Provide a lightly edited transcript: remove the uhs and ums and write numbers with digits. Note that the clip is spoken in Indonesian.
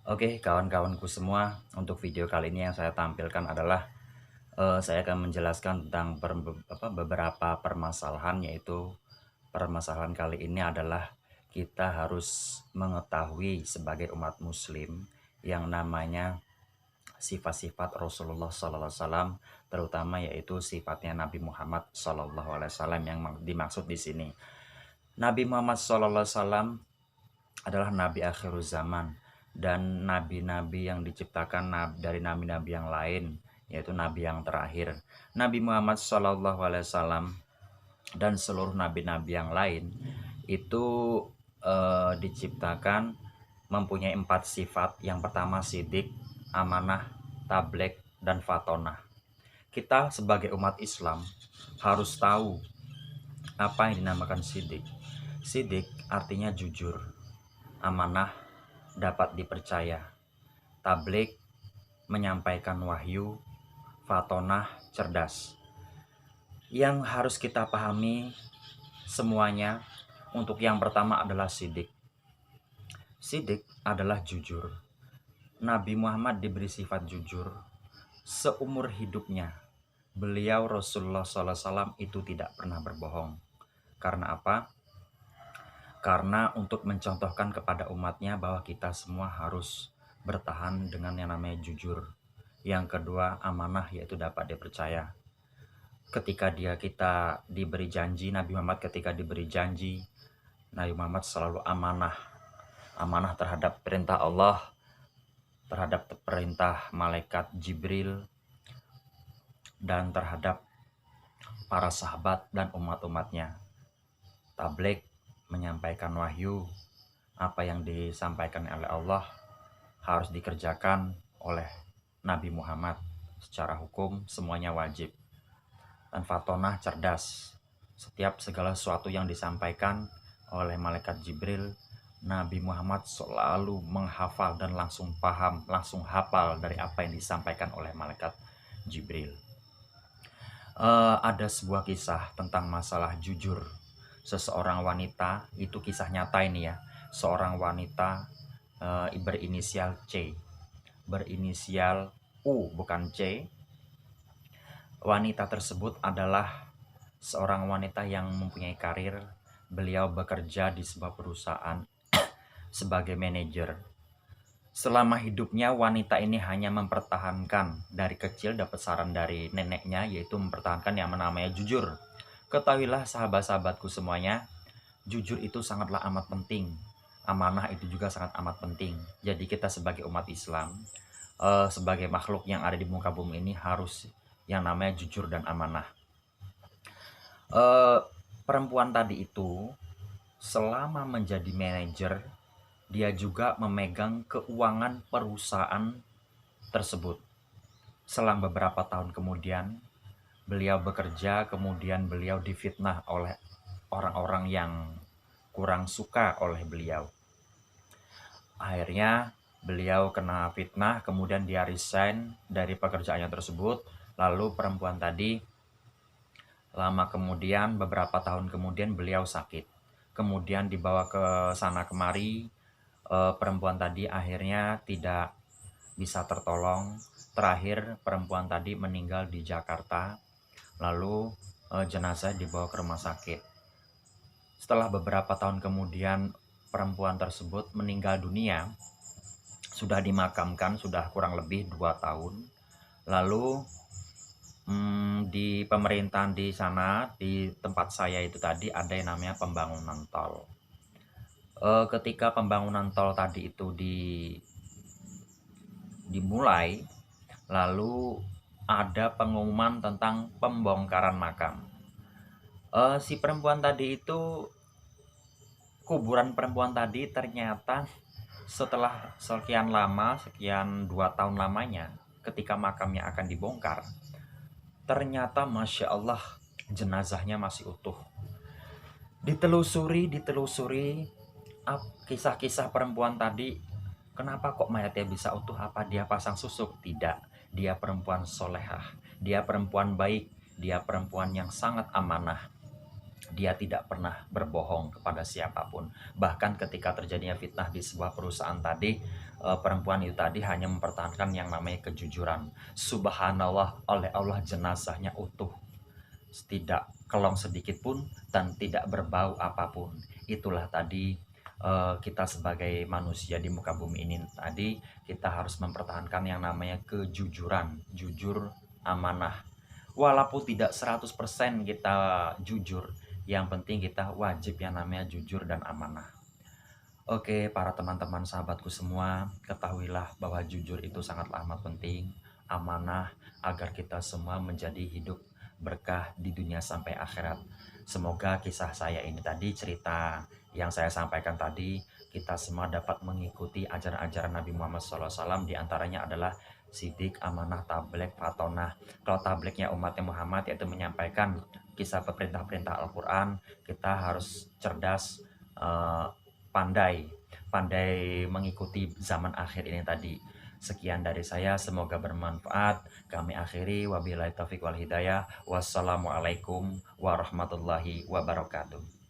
Oke, kawan-kawanku semua, untuk video kali ini yang saya tampilkan adalah saya akan menjelaskan tentang beberapa permasalahan, yaitu permasalahan kali ini adalah kita harus mengetahui sebagai umat Muslim yang namanya sifat-sifat Rasulullah SAW, terutama yaitu sifatnya Nabi Muhammad SAW yang dimaksud di sini. Nabi Muhammad SAW adalah nabi akhir zaman dan nabi-nabi yang diciptakan dari nabi-nabi yang lain, yaitu nabi yang terakhir. Nabi Muhammad SAW dan seluruh nabi-nabi yang lain itu diciptakan mempunyai 4 sifat. Yang pertama sidik, amanah, tablek, dan fatonah. Kita sebagai umat Islam harus tahu apa yang dinamakan sidik. Sidik artinya jujur, amanah, dapat dipercaya, tablik, menyampaikan wahyu, fatonah, cerdas. Yang harus kita pahami semuanya, untuk yang pertama adalah sidik. Sidik adalah jujur. Nabi Muhammad diberi sifat jujur seumur hidupnya. Beliau Rasulullah SAW itu tidak pernah berbohong. Karena apa? Karena untuk mencontohkan kepada umatnya bahwa kita semua harus bertahan dengan yang namanya jujur. Yang kedua, amanah, yaitu dapat dipercaya. Ketika kita diberi janji, Nabi Muhammad ketika diberi janji, Nabi Muhammad selalu amanah. Amanah terhadap perintah Allah, terhadap perintah malaikat Jibril, dan terhadap para sahabat dan umat-umatnya. Tabligh, menyampaikan wahyu, apa yang disampaikan oleh Allah harus dikerjakan oleh Nabi Muhammad. Secara hukum semuanya wajib. Dan fatonah, cerdas. Setiap segala sesuatu yang disampaikan oleh malaikat Jibril, Nabi Muhammad selalu menghafal dan langsung paham, langsung hafal dari apa yang disampaikan oleh malaikat Jibril. Ada sebuah kisah tentang masalah jujur. Seseorang wanita, itu kisah nyata ini ya. Seorang wanita berinisial C, berinisial U, bukan C. Wanita tersebut adalah seorang wanita yang mempunyai karir. Beliau bekerja di sebuah perusahaan sebagai manajer. Selama hidupnya, wanita ini hanya mempertahankan, dari kecil dapat saran dari neneknya, yaitu mempertahankan yang namanya jujur. Ketahuilah sahabat-sahabatku semuanya, jujur itu sangatlah amat penting. Amanah itu juga sangat amat penting. Jadi kita sebagai umat Islam, sebagai makhluk yang ada di muka bumi ini, harus yang namanya jujur dan amanah. Perempuan tadi itu selama menjadi manajer, dia juga memegang keuangan perusahaan tersebut. Selang beberapa tahun kemudian, beliau bekerja, kemudian beliau difitnah oleh orang-orang yang kurang suka oleh beliau. Akhirnya beliau kena fitnah, kemudian dia resign dari pekerjaannya tersebut. Lalu perempuan tadi, lama kemudian, beberapa tahun kemudian beliau sakit. Kemudian dibawa ke sana kemari, perempuan tadi akhirnya tidak bisa tertolong. Terakhir perempuan tadi meninggal di Jakarta. Lalu jenazah dibawa ke rumah sakit. Setelah beberapa tahun kemudian perempuan tersebut meninggal dunia, sudah dimakamkan, sudah kurang lebih 2 tahun. Lalu di pemerintahan di sana, di tempat saya itu tadi, ada yang namanya pembangunan tol. Ketika pembangunan tol tadi itu dimulai, lalu ada pengumuman tentang pembongkaran makam. Si perempuan tadi itu, kuburan perempuan tadi ternyata setelah sekian lama, sekian 2 tahun lamanya, ketika makamnya akan dibongkar, ternyata Masya Allah jenazahnya masih utuh. Ditelusuri kisah-kisah perempuan tadi, kenapa kok mayatnya bisa utuh? Apa dia pasang susuk? Tidak, dia perempuan solehah, dia perempuan baik, dia perempuan yang sangat amanah. Dia tidak pernah berbohong kepada siapapun. Bahkan ketika terjadinya fitnah di sebuah perusahaan tadi, perempuan itu tadi hanya mempertahankan yang namanya kejujuran. Subhanallah, oleh Allah jenazahnya utuh, tidak kelong sedikit pun dan tidak berbau apapun. Itulah tadi kita sebagai manusia di muka bumi ini tadi kita harus mempertahankan yang namanya kejujuran, jujur, amanah. Walaupun tidak 100% kita jujur, yang penting kita wajib yang namanya jujur dan amanah. Oke, para teman-teman sahabatku semua, ketahuilah bahwa jujur itu sangat amat penting, amanah, agar kita semua menjadi hidup berkah di dunia sampai akhirat. Semoga kisah saya ini tadi, cerita yang saya sampaikan tadi, kita semua dapat mengikuti ajaran-ajaran Nabi Muhammad SAW, diantaranya adalah sidik, amanah, tablek, fatonah. Kalau tableknya umatnya Muhammad, yaitu menyampaikan kisah perintah-perintah Al-Quran, kita harus cerdas, eh, pandai pandai mengikuti zaman akhir ini tadi. Sekian dari saya, semoga bermanfaat. Kami akhiri, wabillahi taufiq wal hidayah. Wassalamualaikum warahmatullahi wabarakatuh.